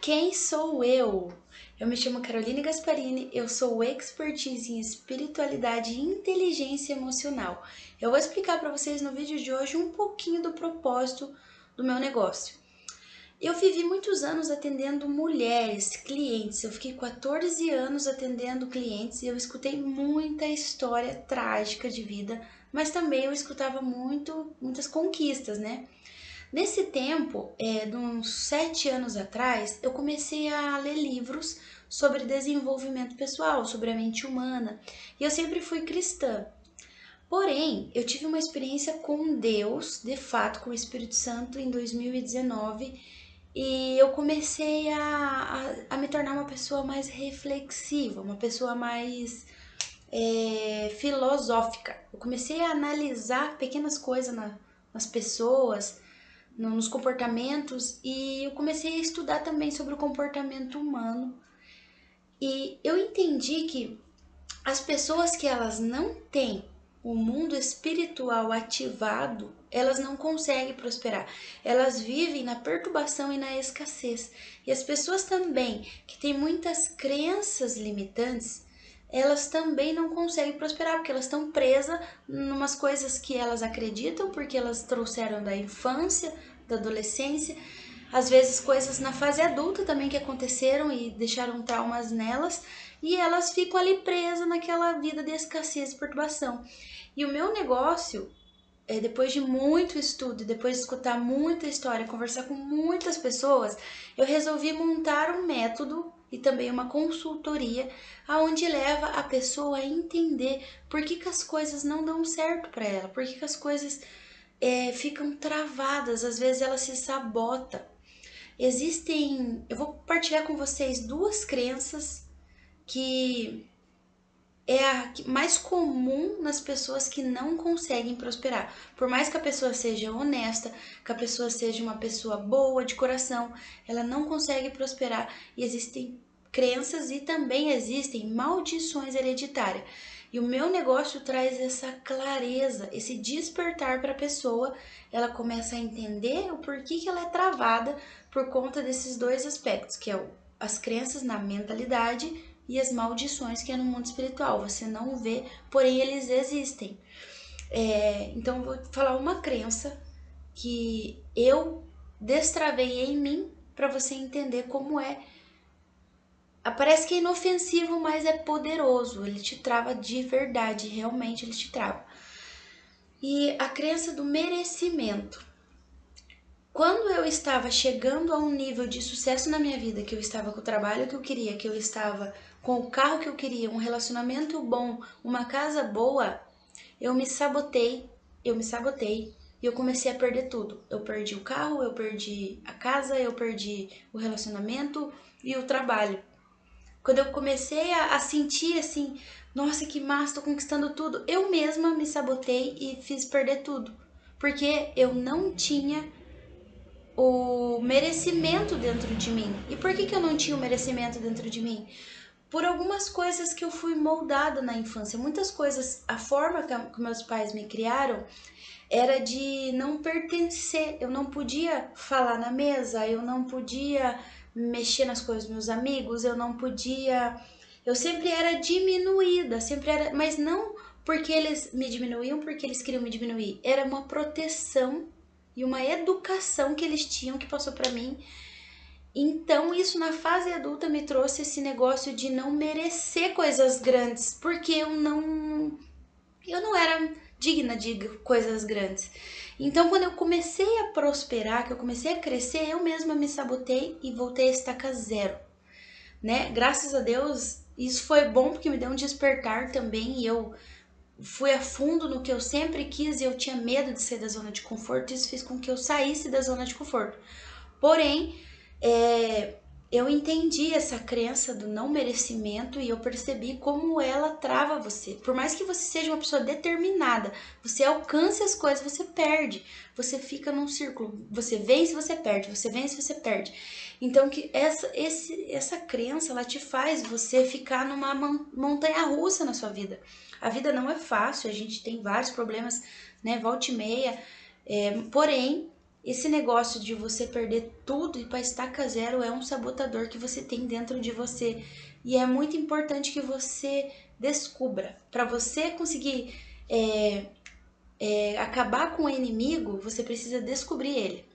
Quem sou eu? Eu me chamo Caroline Gasparini, eu sou expertise em espiritualidade e inteligência emocional. Eu vou explicar para vocês no vídeo de hoje um pouquinho do propósito do meu negócio. Eu vivi muitos anos atendendo mulheres, clientes. Eu fiquei 14 anos atendendo clientes e eu escutei muita história trágica de vida, mas também eu escutava muitas conquistas, né? Nesse tempo, de uns 7 anos atrás, eu comecei a ler livros sobre desenvolvimento pessoal, sobre a mente humana, e eu sempre fui cristã. Porém, eu tive uma experiência com Deus, de fato, com o Espírito Santo, em 2019, e eu comecei a me tornar uma pessoa mais reflexiva, uma pessoa mais filosófica. Eu comecei a analisar pequenas coisas nas pessoas, nos comportamentos, e eu comecei a estudar também sobre o comportamento humano. E eu entendi que as pessoas que elas não têm o mundo espiritual ativado, elas não conseguem prosperar. Elas vivem na perturbação e na escassez. E as pessoas também que têm muitas crenças limitantes, elas também não conseguem prosperar, porque elas estão presas em umas coisas que elas acreditam, porque elas trouxeram da infância, da adolescência, às vezes coisas na fase adulta também que aconteceram e deixaram traumas nelas, e elas ficam ali presas naquela vida de escassez e perturbação. E o meu negócio, depois de muito estudo, depois de escutar muita história, conversar com muitas pessoas, eu resolvi montar um método e também uma consultoria aonde leva a pessoa a entender por que as coisas não dão certo para ela, por que as coisas ficam travadas, às vezes ela se sabota. Eu vou compartilhar com vocês duas crenças que é a mais comum nas pessoas que não conseguem prosperar. Por mais que a pessoa seja honesta, que a pessoa seja uma pessoa boa de coração, ela não consegue prosperar. E existem crenças e também existem maldições hereditárias. E o meu negócio traz essa clareza, esse despertar para a pessoa. Ela começa a entender o porquê que ela é travada por conta desses dois aspectos, que é as crenças na mentalidade e as maldições que é no mundo espiritual. Você não vê, porém eles existem. Então eu vou falar uma crença que eu destravei em mim para você entender como é. Parece que é inofensivo, mas é poderoso. Ele te trava de verdade, realmente ele te trava. E a crença do merecimento. Quando eu estava chegando a um nível de sucesso na minha vida, que eu estava com o trabalho que eu queria, que eu estava com o carro que eu queria, um relacionamento bom, uma casa boa, eu me sabotei e eu comecei a perder tudo. Eu perdi o carro, eu perdi a casa, eu perdi o relacionamento e o trabalho. Quando eu comecei a sentir assim, nossa, que massa, tô conquistando tudo, eu mesma me sabotei e fiz perder tudo. Porque eu não tinha o merecimento dentro de mim. E por que eu não tinha o merecimento dentro de mim? Por algumas coisas que eu fui moldada na infância. Muitas coisas, a forma que meus pais me criaram era de não pertencer. Eu não podia falar na mesa, eu não podia mexer nas coisas dos meus amigos, eu não podia. Eu sempre era diminuída, sempre era. Mas não porque eles me diminuíam, porque eles queriam me diminuir. Era uma proteção e uma educação que eles tinham que passou para mim. Então, isso na fase adulta me trouxe esse negócio de não merecer coisas grandes, porque eu não era digna de coisas grandes. Então, quando eu comecei a prosperar, que eu comecei a crescer, eu mesma me sabotei e voltei a estaca zero, né? Graças a Deus, isso foi bom porque me deu um despertar também e eu fui a fundo no que eu sempre quis e eu tinha medo de sair da zona de conforto, isso fez com que eu saísse da zona de conforto. Porém, eu entendi essa crença do não merecimento e eu percebi como ela trava você. Por mais que você seja uma pessoa determinada, você alcance as coisas, você perde. Você fica num círculo. Você vence, você perde. Você vence, você perde. Então, que essa crença, ela te faz você ficar numa montanha-russa na sua vida. A vida não é fácil, a gente tem vários problemas, né? Volta e meia. Porém, esse negócio de você perder tudo e para estaca zero é um sabotador que você tem dentro de você. E é muito importante que você descubra. Para você conseguir acabar com o inimigo, você precisa descobrir ele.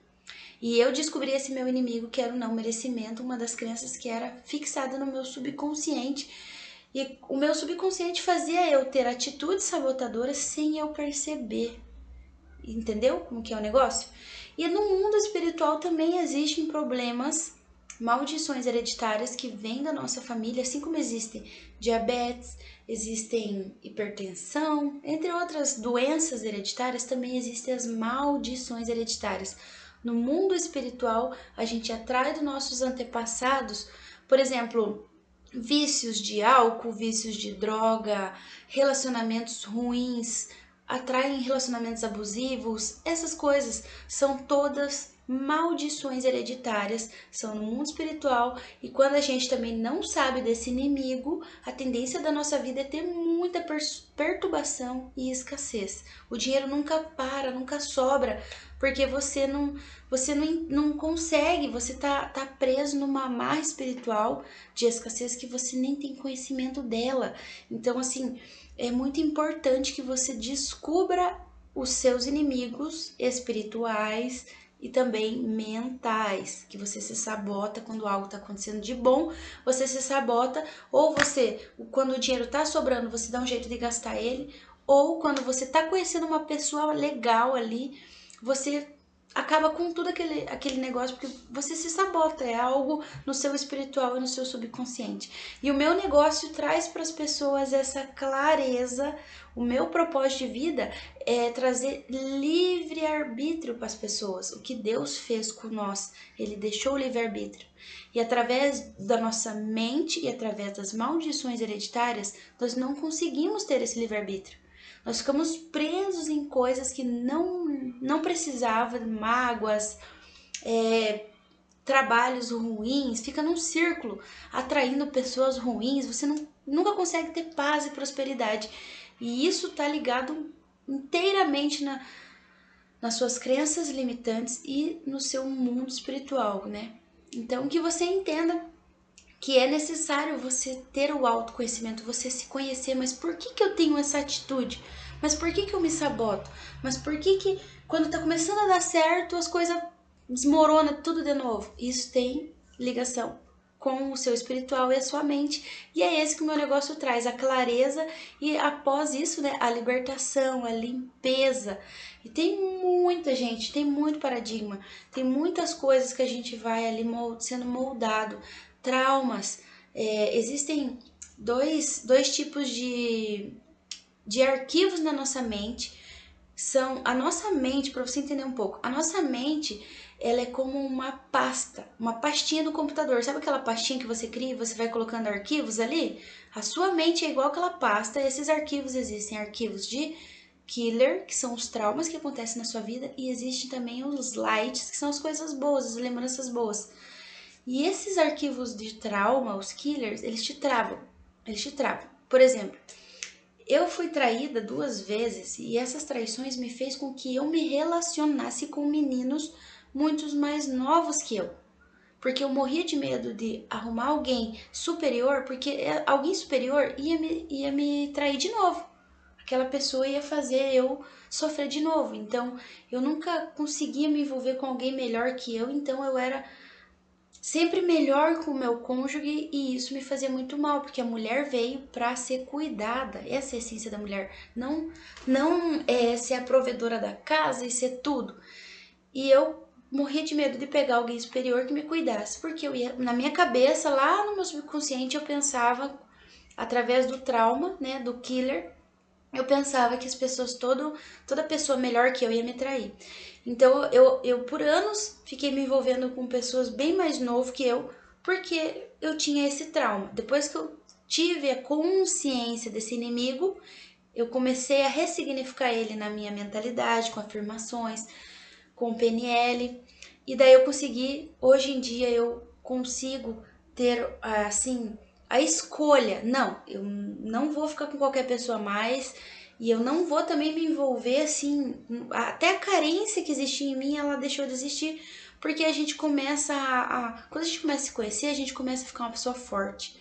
E eu descobri esse meu inimigo, que era o não merecimento, uma das crenças que era fixada no meu subconsciente. E o meu subconsciente fazia eu ter atitudes sabotadoras sem eu perceber. Entendeu como que é o negócio? E no mundo espiritual também existem problemas, maldições hereditárias que vêm da nossa família, assim como existem diabetes, existem hipertensão, entre outras doenças hereditárias, também existem as maldições hereditárias. No mundo espiritual, a gente atrai dos nossos antepassados, por exemplo, vícios de álcool, vícios de droga, relacionamentos ruins, atraem relacionamentos abusivos, essas coisas são todas maldições hereditárias, são no mundo espiritual, e quando a gente também não sabe desse inimigo, a tendência da nossa vida é ter muita perturbação e escassez. O dinheiro nunca para, nunca sobra, porque você não consegue, você tá preso numa amarra espiritual de escassez que você nem tem conhecimento dela. Então, assim, é muito importante que você descubra os seus inimigos espirituais e também mentais, que você se sabota quando algo está acontecendo de bom, você se sabota, ou você, quando o dinheiro está sobrando, você dá um jeito de gastar ele, ou quando você está conhecendo uma pessoa legal ali, você acaba com tudo aquele negócio, porque você se sabota, é algo no seu espiritual e no seu subconsciente. E o meu negócio traz para as pessoas essa clareza, o meu propósito de vida é trazer livre-arbítrio para as pessoas, o que Deus fez com nós, Ele deixou o livre-arbítrio. E através da nossa mente e através das maldições hereditárias, nós não conseguimos ter esse livre-arbítrio. Nós ficamos presos em coisas que não precisava, mágoas, trabalhos ruins, fica num círculo, atraindo pessoas ruins, você nunca consegue ter paz e prosperidade. E isso está ligado inteiramente nas suas crenças limitantes e no seu mundo espiritual, né? Então, que você entenda que é necessário você ter o autoconhecimento, você se conhecer, mas por que eu tenho essa atitude? Mas por que eu me saboto? Mas por que quando tá começando a dar certo, as coisas desmorona tudo de novo? Isso tem ligação com o seu espiritual e a sua mente. E é esse que o meu negócio traz, a clareza e após isso, né, a libertação, a limpeza. E tem muita gente, tem muito paradigma, tem muitas coisas que a gente vai ali sendo moldado, traumas. Existem dois tipos de arquivos na nossa mente. São a nossa mente, para você entender um pouco, a nossa mente ela é como uma pasta, uma pastinha do computador. Sabe aquela pastinha que você cria e você vai colocando arquivos ali? A sua mente é igual aquela pasta. Esses arquivos existem arquivos de killer, que são os traumas que acontecem na sua vida, e existem também os lights, que são as coisas boas, as lembranças boas. E esses arquivos de trauma, os killers, eles te travam. Eles te travam. Por exemplo, eu fui traída 2 vezes e essas traições me fez com que eu me relacionasse com meninos muito mais novos que eu. Porque eu morria de medo de arrumar alguém superior, porque alguém superior ia me trair de novo. Aquela pessoa ia fazer eu sofrer de novo. Então, eu nunca conseguia me envolver com alguém melhor que eu, então eu era sempre melhor com o meu cônjuge e isso me fazia muito mal, porque a mulher veio para ser cuidada, essa é a essência da mulher, não ser a provedora da casa e ser tudo. E eu morria de medo de pegar alguém superior que me cuidasse, porque eu ia, na minha cabeça, lá no meu subconsciente, eu pensava, através do trauma, né, do killer, eu pensava que as pessoas, toda pessoa melhor que eu ia me trair. Então eu por anos fiquei me envolvendo com pessoas bem mais novas que eu, porque eu tinha esse trauma. Depois que eu tive a consciência desse inimigo, eu comecei a ressignificar ele na minha mentalidade, com afirmações, com PNL, e daí eu consegui, hoje em dia eu consigo ter assim a escolha. Não, eu não vou ficar com qualquer pessoa mais E eu não vou também me envolver assim, até a carência que existia em mim, ela deixou de existir, porque a gente começa quando a gente começa a se conhecer, a gente começa a ficar uma pessoa forte.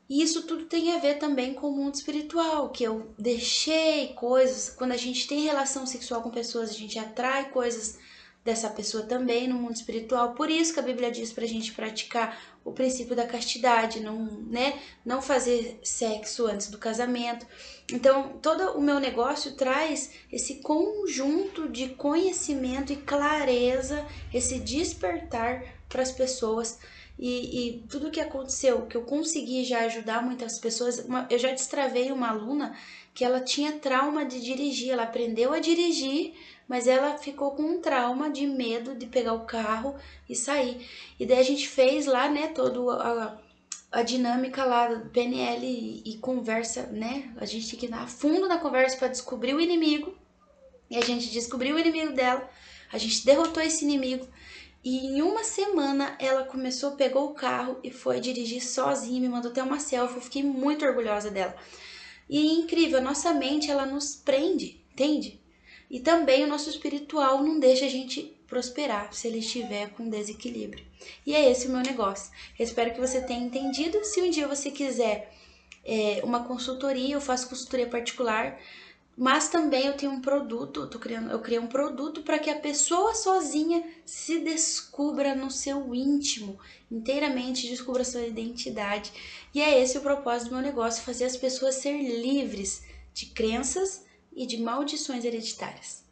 E isso tudo tem a ver também com o mundo espiritual, que eu deixei coisas, quando a gente tem relação sexual com pessoas, a gente atrai coisas dessa pessoa também no mundo espiritual. Por isso que a Bíblia diz pra gente praticar o princípio da castidade, não fazer sexo antes do casamento. Então, todo o meu negócio traz esse conjunto de conhecimento e clareza, esse despertar para as pessoas. E tudo que aconteceu, que eu consegui já ajudar muitas pessoas, eu já destravei uma aluna que ela tinha trauma de dirigir, ela aprendeu a dirigir, mas ela ficou com um trauma de medo de pegar o carro e sair. E daí a gente fez lá, né, toda a dinâmica lá do PNL e conversa, né? A gente tem que ir a fundo na conversa para descobrir o inimigo. E a gente descobriu o inimigo dela, a gente derrotou esse inimigo. E em uma semana ela começou, pegou o carro e foi dirigir sozinha, me mandou até uma selfie, eu fiquei muito orgulhosa dela. E é incrível, a nossa mente ela nos prende, entende? E também o nosso espiritual não deixa a gente prosperar se ele estiver com desequilíbrio. E é esse o meu negócio. Eu espero que você tenha entendido. Se um dia você quiser uma consultoria, eu faço consultoria particular. Mas também eu tenho um produto, eu criei um produto para que a pessoa sozinha se descubra no seu íntimo, inteiramente descubra a sua identidade. E é esse o propósito do meu negócio, fazer as pessoas ser livres de crenças e de maldições hereditárias.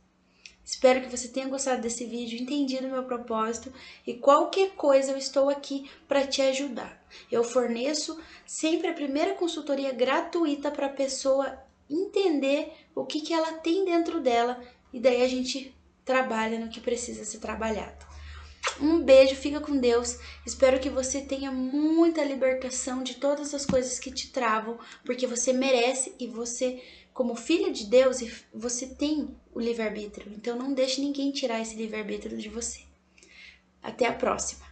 Espero que você tenha gostado desse vídeo, entendido o meu propósito e qualquer coisa eu estou aqui para te ajudar. Eu forneço sempre a primeira consultoria gratuita para a pessoa entender o que ela tem dentro dela e daí a gente trabalha no que precisa ser trabalhado. Um beijo, fica com Deus. Espero que você tenha muita libertação de todas as coisas que te travam, porque você merece e você, como filha de Deus, você tem o livre-arbítrio. Então não deixe ninguém tirar esse livre-arbítrio de você. Até a próxima.